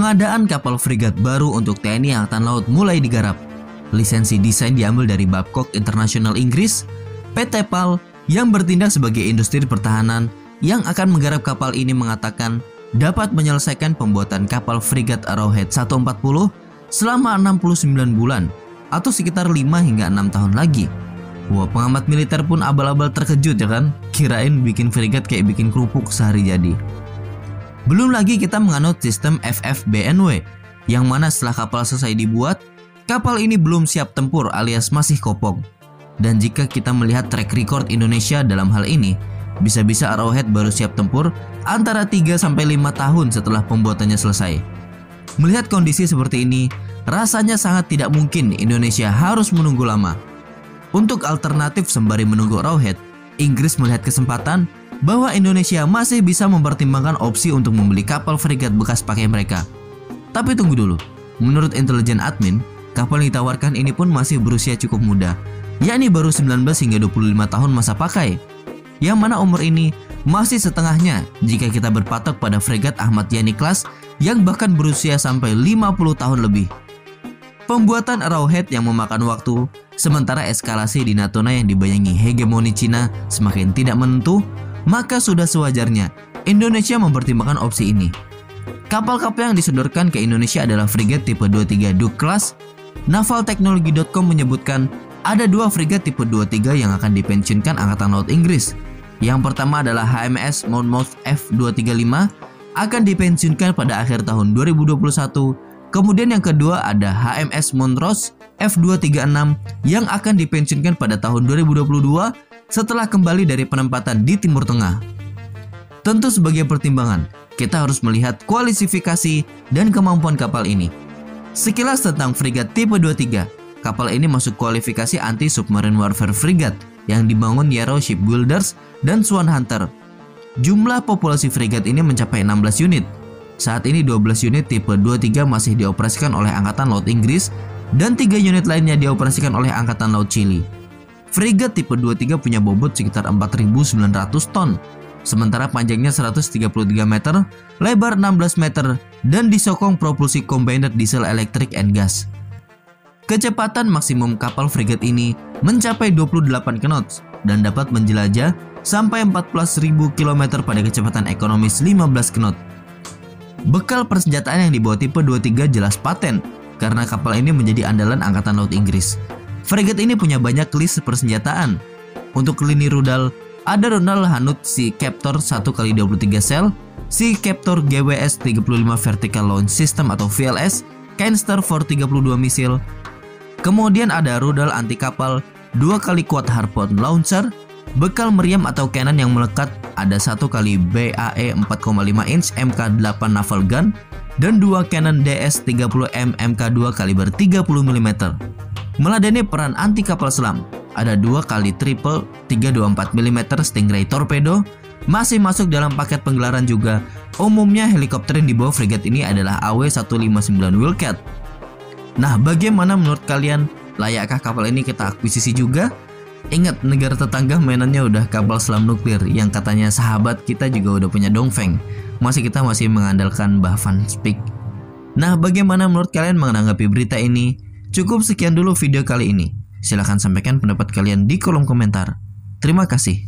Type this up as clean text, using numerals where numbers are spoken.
Pengadaan kapal frigat baru untuk TNI Angkatan Laut mulai digarap. Lisensi desain diambil dari Babcock International Inggris, PT PAL yang bertindak sebagai industri pertahanan yang akan menggarap kapal ini mengatakan dapat menyelesaikan pembuatan kapal frigat Arrowhead 140 selama 69 bulan atau sekitar 5 hingga 6 tahun lagi. Wah, pengamat militer pun abal-abal terkejut ya kan? Kirain bikin frigat kayak bikin kerupuk sehari jadi. Belum lagi kita menganut sistem FFBNW, yang mana setelah kapal selesai dibuat, kapal ini belum siap tempur alias masih kopong. Dan jika kita melihat track record Indonesia dalam hal ini, bisa-bisa Arrowhead baru siap tempur antara 3-5 tahun setelah pembuatannya selesai. Melihat kondisi seperti ini, rasanya sangat tidak mungkin Indonesia harus menunggu lama. Untuk alternatif sembari menunggu Arrowhead, Inggris melihat kesempatan bahwa Indonesia masih bisa mempertimbangkan opsi untuk membeli kapal frigat bekas pakai mereka. Tapi tunggu dulu, menurut intelijen admin, kapal yang ditawarkan ini pun masih berusia cukup muda, yakni baru 19 hingga 25 tahun masa pakai. Yang mana umur ini masih setengahnya jika kita berpatok pada frigat Ahmad Yani Class yang bahkan berusia sampai 50 tahun lebih. Pembuatan Arrowhead yang memakan waktu, sementara eskalasi di Natuna yang dibayangi hegemoni Cina semakin tidak menentu, maka sudah sewajarnya Indonesia mempertimbangkan opsi ini. Kapal-kapal yang disodorkan ke Indonesia adalah frigat tipe 23 Duke Class. Navaltechnology.com menyebutkan ada 2 frigat tipe 23 yang akan dipensiunkan Angkatan Laut Inggris. Yang pertama adalah HMS Monmouth F235 akan dipensiunkan pada akhir tahun 2021. Kemudian yang kedua ada HMS Montrose F236 yang akan dipensiunkan pada tahun 2022 setelah kembali dari penempatan di Timur Tengah. Tentu sebagai pertimbangan, kita harus melihat kualifikasi dan kemampuan kapal ini. Sekilas tentang frigat tipe 23, kapal ini masuk kualifikasi anti-submarine warfare frigat yang dibangun Yarrow Shipbuilders dan Swan Hunter. Jumlah populasi frigat ini mencapai 16 unit. Saat ini 12 unit tipe 23 masih dioperasikan oleh Angkatan Laut Inggris dan 3 unit lainnya dioperasikan oleh Angkatan Laut Chili. Frigat tipe 23 punya bobot sekitar 4.900 ton, sementara panjangnya 133 meter, lebar 16 meter, dan disokong propulsi combiner diesel electric and gas. Kecepatan maksimum kapal frigat ini mencapai 28 knots dan dapat menjelajah sampai 14.000 km pada kecepatan ekonomis 15 knot. Bekal persenjataan yang dibawa tipe 23 jelas paten karena kapal ini menjadi andalan Angkatan Laut Inggris. Frigat ini punya banyak list persenjataan. Untuk lini rudal, ada rudal Hanut Sea Captor 1x23 sel, Sea Captor GWS 35 Vertical Launch System atau VLS, Canster 432 misil. Kemudian ada rudal anti kapal 2x Quad Harpoon Launcher, bekal meriam atau cannon yang melekat ada 1x BAE 4,5 inch Mk8 Naval Gun dan 2 cannon DS-30M Mk2 kaliber 30 mm. Meladeni peran anti kapal selam, ada 2x triple 324 mm Stingray torpedo masih masuk dalam paket penggelaran juga. Umumnya helikopter yang dibawa frigat ini adalah AW159 Wildcat. Nah, bagaimana menurut kalian? Layakkah kapal ini kita akuisisi juga? Ingat, negara tetangga mainannya udah kapal selam nuklir yang katanya sahabat kita juga udah punya Dongfeng. Kita masih mengandalkan Bah Van Spijk. Nah, bagaimana menurut kalian menanggapi berita ini? Cukup sekian dulu video kali ini. Silahkan sampaikan pendapat kalian di kolom komentar. Terima kasih.